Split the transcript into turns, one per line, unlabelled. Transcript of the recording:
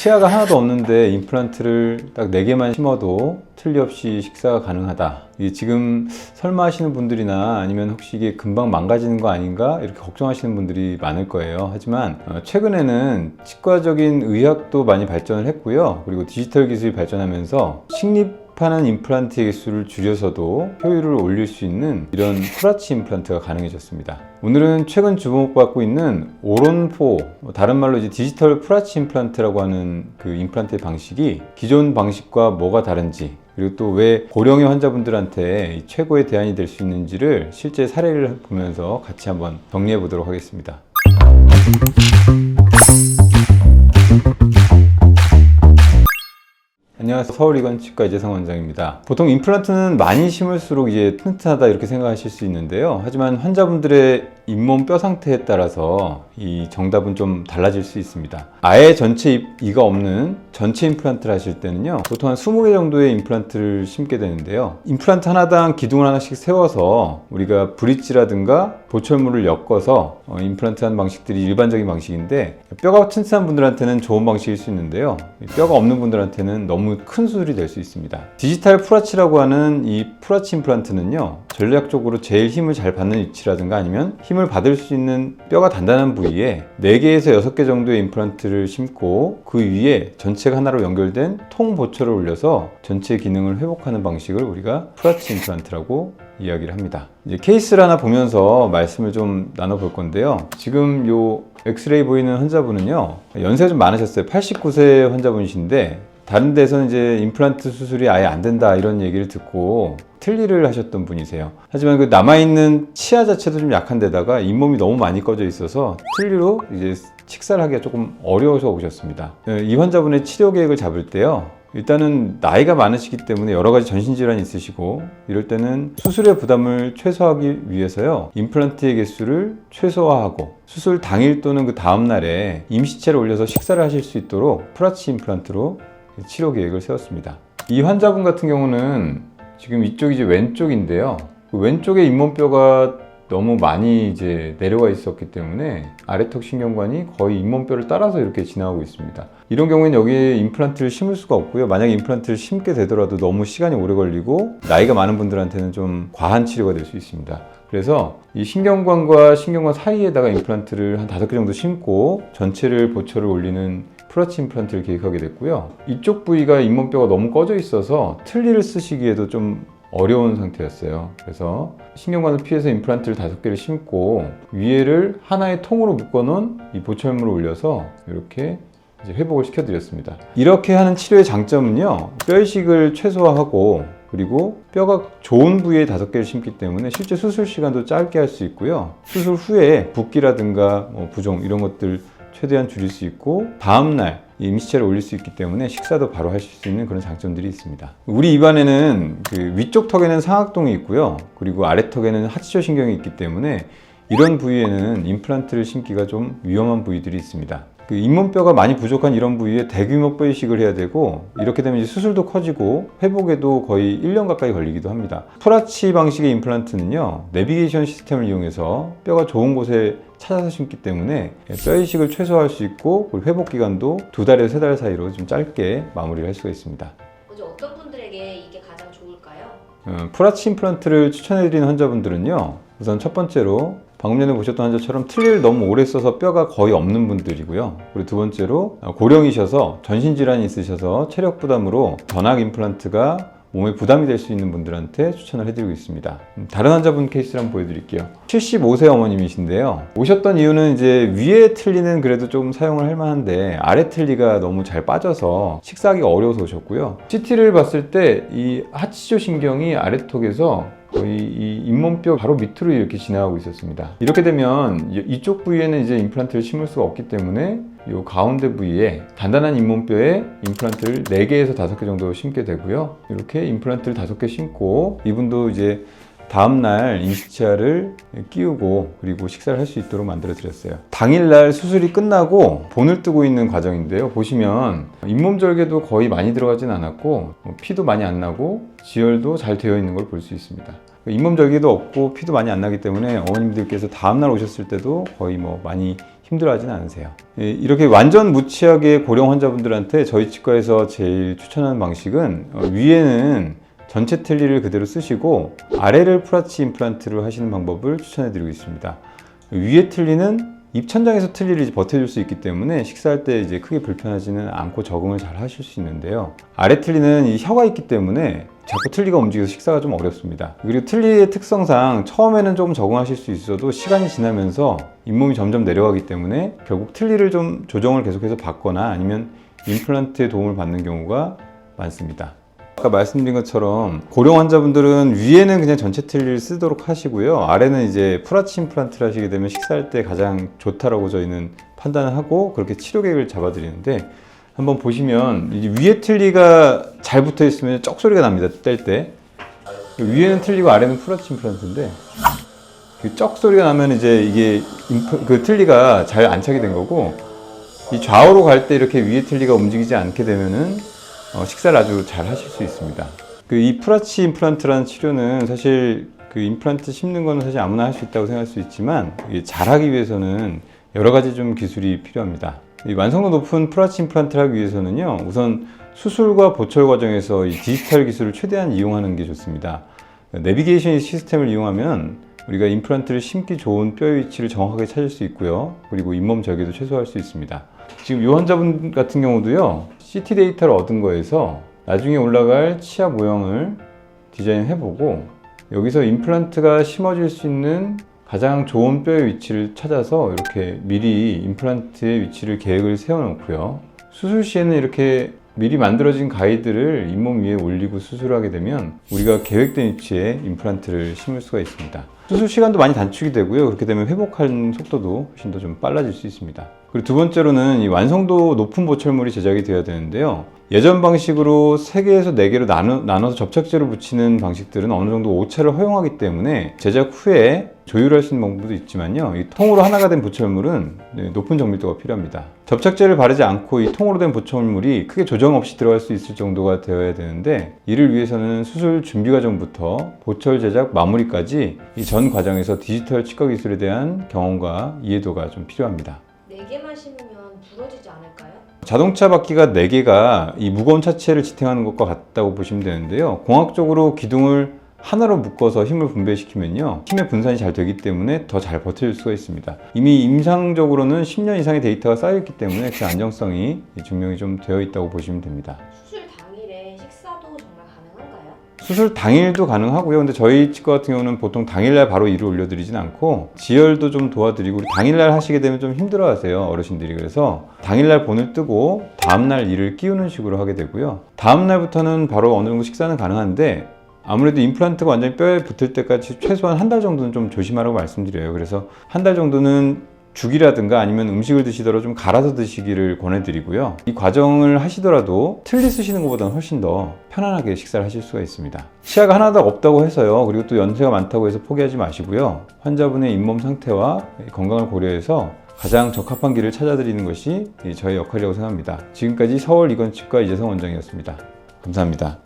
치아가 하나도 없는데 임플란트를 딱 4개만 심어도 틀리 없이 식사가 가능하다. 이게 지금 설마 하시는 분들이나 아니면 혹시 이게 금방 망가지는 거 아닌가 이렇게 걱정하시는 분들이 많을 거예요. 하지만 최근에는 치과적인 의학도 많이 발전을 했고요. 그리고 디지털 기술이 발전하면서 식립하는 임플란트의 개수를 줄여서도 효율을 올릴 수 있는 이런 프라치 임플란트가 가능해졌습니다. 오늘은 최근 주목받고 있는 오론4, 다른 말로 이제 디지털 프라치 임플란트라고 하는 그 임플란트의 방식이 기존 방식과 뭐가 다른지, 그리고 또 왜 고령의 환자분들한테 최고의 대안이 될 수 있는지를 실제 사례를 보면서 같이 한번 정리해 보도록 하겠습니다. 안녕하세요. 서울이건치과 이재성 원장입니다. 보통 임플란트는 많이 심을수록 이제 튼튼하다 이렇게 생각하실 수 있는데요. 하지만 환자분들의 잇몸 뼈 상태에 따라서 이 정답은 좀 달라질 수 있습니다. 아예 전체 이가 없는 전체 임플란트를 하실 때는요, 보통 한 20개 정도의 임플란트를 심게 되는데요. 임플란트 하나당 기둥을 하나씩 세워서 우리가 브릿지라든가 보철물을 엮어서 임플란트 하는 방식들이 일반적인 방식인데, 뼈가 튼튼한 분들한테는 좋은 방식일 수 있는데요, 뼈가 없는 분들한테는 너무 큰 수술이 될 수 있습니다. 디지털 프라치라고 하는 이 프라치 임플란트는요, 전략적으로 제일 힘을 잘 받는 위치라든가 아니면 힘을 받을 수 있는 뼈가 단단한 부위에 4개에서 6개 정도의 임플란트를 심고 그 위에 전체가 하나로 연결된 통 보철을 올려서 전체 기능을 회복하는 방식을 우리가 프라치 임플란트라고 이야기를 합니다. 이제 케이스를 하나 보면서 말씀을 좀 나눠볼 건데요. 지금 요 엑스레이 보이는 환자분은요, 연세가 좀 많으셨어요. 89세 환자분이신데 다른 데서는 이제 임플란트 수술이 아예 안 된다 이런 얘기를 듣고 틀니를 하셨던 분이세요. 하지만 그 남아있는 치아 자체도 좀 약한 데다가 잇몸이 너무 많이 꺼져 있어서 틀니로 이제 식사를 하기가 조금 어려워서 오셨습니다. 이 환자분의 치료 계획을 잡을 때요, 일단은 나이가 많으시기 때문에 여러 가지 전신질환이 있으시고 이럴 때는 수술의 부담을 최소화하기 위해서요, 임플란트의 개수를 최소화하고 수술 당일 또는 그 다음날에 임시체를 올려서 식사를 하실 수 있도록 프라치 임플란트로 치료 계획을 세웠습니다. 이 환자분 같은 경우는 지금 이쪽이 이제 왼쪽인데요, 그 왼쪽에 잇몸뼈가 너무 많이 이제 내려와 있었기 때문에 아래턱 신경관이 거의 잇몸뼈를 따라서 이렇게 지나가고 있습니다. 이런 경우에는 여기에 임플란트를 심을 수가 없고요. 만약에 임플란트를 심게 되더라도 너무 시간이 오래 걸리고 나이가 많은 분들한테는 좀 과한 치료가 될 수 있습니다. 그래서 이 신경관과 신경관 사이에다가 임플란트를 한 5개 정도 심고 전체를 보철을 올리는 프라치 임플란트를 계획하게 됐고요. 이쪽 부위가 잇몸뼈가 너무 꺼져 있어서 틀니를 쓰시기에도 좀 어려운 상태였어요. 그래서 신경관을 피해서 임플란트를 5개를 심고 위에를 하나의 통으로 묶어놓은 이 보철물을 올려서 이렇게 이제 회복을 시켜드렸습니다. 이렇게 하는 치료의 장점은요, 뼈이식을 최소화하고 그리고 뼈가 좋은 부위에 5개를 심기 때문에 실제 수술 시간도 짧게 할 수 있고요. 수술 후에 붓기라든가 부종 이런 것들 최대한 줄일 수 있고 다음날 임시체를 올릴 수 있기 때문에 식사도 바로 하실 수 있는 그런 장점들이 있습니다. 우리 입안에는 그 위쪽 턱에는 상악동이 있고요, 그리고 아래턱에는 하치조 신경이 있기 때문에 이런 부위에는 임플란트를 심기가 좀 위험한 부위들이 있습니다. 그 잇몸뼈가 많이 부족한 이런 부위에 대규모 뼈 이식을 해야 되고, 이렇게 되면 이제 수술도 커지고 회복에도 거의 1년 가까이 걸리기도 합니다. 프라치 방식의 임플란트는요, 내비게이션 시스템을 이용해서 뼈가 좋은 곳에 찾아서 심기 때문에 뼈 이식을 최소화할 수 있고, 그리고 회복 기간도 2달에서 3달 사이로 좀 짧게 마무리를 할 수가 있습니다.
어떤 분들에게 이게 가장 좋을까요?
프라치 임플란트를 추천해드리는 환자분들은요, 우선 첫 번째로 방금 전에 보셨던 환자처럼 틀니를 너무 오래 써서 뼈가 거의 없는 분들이고요. 그리고 두 번째로 고령이셔서 전신질환이 있으셔서 체력 부담으로 전악 임플란트가 몸에 부담이 될 수 있는 분들한테 추천을 해드리고 있습니다. 다른 환자분 케이스를 한번 보여드릴게요. 75세 어머님이신데요. 오셨던 이유는 이제 위에 틀니는 그래도 좀 사용을 할 만한데 아래 틀니가 너무 잘 빠져서 식사하기가 어려워서 오셨고요. CT를 봤을 때 이 하치조 신경이 아래턱에서 거의 이 잇몸뼈 바로 밑으로 이렇게 지나가고 있었습니다. 이렇게 되면 이쪽 부위에는 이제 임플란트를 심을 수가 없기 때문에 이 가운데 부위에 단단한 잇몸뼈에 임플란트를 4개에서 5개 정도 심게 되고요. 이렇게 임플란트를 5개 심고 이분도 이제 다음날 임시치아를 끼우고 그리고 식사를 할 수 있도록 만들어 드렸어요. 당일날 수술이 끝나고 본을 뜨고 있는 과정인데요, 보시면 잇몸절개도 거의 많이 들어가진 않았고 피도 많이 안 나고 지혈도 잘 되어 있는 걸 볼 수 있습니다. 잇몸절개도 없고 피도 많이 안 나기 때문에 어머님들께서 다음날 오셨을 때도 거의 많이 힘들어하지는 않으세요. 이렇게 완전 무치하게 고령 환자분들한테 저희 치과에서 제일 추천하는 방식은 위에는 전체 틀니를 그대로 쓰시고 아래를 프라치 임플란트를 하시는 방법을 추천해 드리고 있습니다. 위에 틀니는 입천장에서 틀니를 이제 버텨줄 수 있기 때문에 식사할 때 이제 크게 불편하지는 않고 적응을 잘 하실 수 있는데요. 아래 틀니는 이 혀가 있기 때문에 자꾸 틀니가 움직여서 식사가 좀 어렵습니다. 그리고 틀니의 특성상 처음에는 조금 적응하실 수 있어도 시간이 지나면서 잇몸이 점점 내려가기 때문에 결국 틀니를 좀 조정을 계속해서 받거나 아니면 임플란트의 도움을 받는 경우가 많습니다. 아까 말씀드린 것처럼 고령 환자분들은 위에는 그냥 전체 틀니를 쓰도록 하시고요. 아래는 이제 프라치 임플란트를 하시게 되면 식사할 때 가장 좋다라고 저희는 판단을 하고 그렇게 치료 계획을 잡아드리는데, 한번 보시면 이제 위에 틀니가 잘 붙어 있으면 쩍 소리가 납니다. 뗄 때 위에는 틀니고 아래는 프라치 임플란트인데 쩍 소리가 나면 이제 이게 그 틀니가 잘 안착이 된 거고, 이 좌우로 갈 때 이렇게 위에 틀니가 움직이지 않게 되면은 식사를 아주 잘 하실 수 있습니다. 이 프라치 임플란트라는 치료는 사실 그 임플란트 심는 거는 사실 아무나 할 수 있다고 생각할 수 있지만 이게 잘하기 위해서는 여러 가지 좀 기술이 필요합니다. 이 완성도 높은 프라치 임플란트를 하기 위해서는요, 우선 수술과 보철 과정에서 이 디지털 기술을 최대한 이용하는 게 좋습니다. 내비게이션 시스템을 이용하면 우리가 임플란트를 심기 좋은 뼈의 위치를 정확하게 찾을 수 있고요. 그리고 잇몸 절개도 최소화할 수 있습니다. 지금 이 환자분 같은 경우도요, CT 데이터를 얻은 거에서 나중에 올라갈 치아 모형을 디자인해보고 여기서 임플란트가 심어질 수 있는 가장 좋은 뼈의 위치를 찾아서 이렇게 미리 임플란트의 위치를 계획을 세워놓고요. 수술 시에는 이렇게 미리 만들어진 가이드를 잇몸 위에 올리고 수술을 하게 되면 우리가 계획된 위치에 임플란트를 심을 수가 있습니다. 수술 시간도 많이 단축이 되고요. 그렇게 되면 회복하는 속도도 훨씬 더 좀 빨라질 수 있습니다. 그리고 두 번째로는 이 완성도 높은 보철물이 제작이 되어야 되는데요. 예전 방식으로 3개에서 4개로 나눠서 접착제로 붙이는 방식들은 어느 정도 오차를 허용하기 때문에 제작 후에 조율할 수 있는 방법도 있지만요, 이 통으로 하나가 된 보철물은 높은 정밀도가 필요합니다. 접착제를 바르지 않고 이 통으로 된 보철물이 크게 조정 없이 들어갈 수 있을 정도가 되어야 되는데, 이를 위해서는 수술 준비 과정부터 보철 제작 마무리까지 이 전 과정에서 디지털 치과 기술에 대한 경험과 이해도가 좀 필요합니다.
4개만 심으면 부러지지 않을까요?
자동차 바퀴가 4개가 이 무거운 차체를 지탱하는 것과 같다고 보시면 되는데요. 공학적으로 기둥을 하나로 묶어서 힘을 분배시키면요, 힘의 분산이 잘 되기 때문에 더 잘 버텨줄 수가 있습니다. 이미 임상적으로는 10년 이상의 데이터가 쌓여있기 때문에 그 안정성이 증명이 좀 되어 있다고 보시면 됩니다.
수술 당일에 식사도 정말 가능한가요?
수술 당일도 가능하고요. 근데 저희 치과 같은 경우는 보통 당일날 바로 일을 올려드리진 않고 지혈도 좀 도와드리고, 당일날 하시게 되면 좀 힘들어하세요, 어르신들이. 그래서 당일날 본을 뜨고 다음날 일을 끼우는 식으로 하게 되고요. 다음날부터는 바로 어느 정도 식사는 가능한데, 아무래도 임플란트가 완전히 뼈에 붙을 때까지 최소한 한 달 정도는 좀 조심하라고 말씀드려요. 그래서 한 달 정도는 죽이라든가 아니면 음식을 드시더라도 좀 갈아서 드시기를 권해드리고요. 이 과정을 하시더라도 틀니 쓰시는 것보다는 훨씬 더 편안하게 식사를 하실 수가 있습니다. 치아가 하나도 없다고 해서요, 그리고 또 연세가 많다고 해서 포기하지 마시고요. 환자분의 잇몸 상태와 건강을 고려해서 가장 적합한 길을 찾아드리는 것이 저의 역할이라고 생각합니다. 지금까지 서울 이건치과 이재성 원장이었습니다. 감사합니다.